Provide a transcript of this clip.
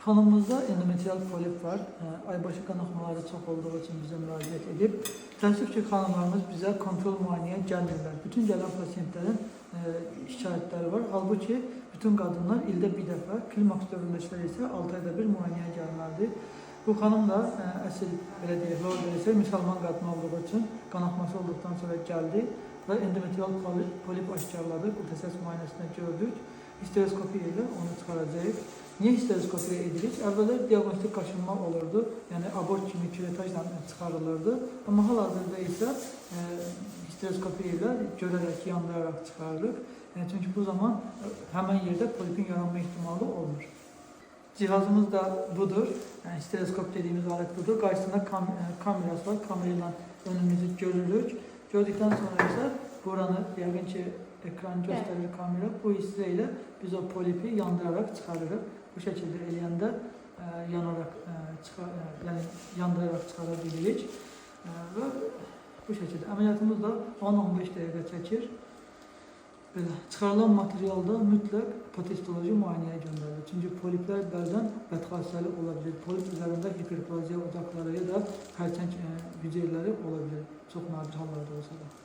Kanımızda endometriyal polip var. Aybaşı qanaxmaları çox olduğu için bizə müraciət edib. Təəssüf ki, xanımlarımız bizə kontrol müayinəyə gəlmirlər. Bütün gələn pasientlərin şikayətləri var. Halbuki bütün qadınlar ildə bir dəfə, klimaks dövründəkilər isə 6 ayda bir müayinəyə gəlməlidir. Bu xanım da əsl, belə deyək, lor müsəlman qadın olduğu için qanaxması olduqdan sonra gəldi və endometriyal polip aşkarladı. Ultrases müayinəsində gördük. Histeroskopi ilə onu çıxaracağıq. Niye histeroskopiya edirik? Əvvəllər diagnostik qaşınma olurdu. Yəni abort kimi küretajla çıxarılırdı. Amma hal-hazırda isə histeroskopiya ilə görərək, yandıraraq çıxarırıq. Çünki bu zaman həmən yerdə polipin yaranma ihtimali olmur. Cihazımız da budur. Yəni histeroskop dediğimiz alet budur. Qarşısında kamerası var. Kamerayla önümüzü görürük. Gördükten sonra ise buranı yəqin ki ekran göstərir kamera. Bu hissəyə biz o polipi yandırarak çıxarırıq. Bu şekilde eləyəndə yandırarak çıxarabilirik. Və bu şekilde əməliyyatımız da 10-15 dəqiqə çəkir. Belə çıxarılan materialda mütləq patoloji müayinəyə göndərilir. Çünki poliplər bəzən bədxassəli ola bilir. Polip üzərində hiperplaziya ocaqları ya da xərçəng hüceyrələri ola bilir. Çox nadir hallarda olsa da.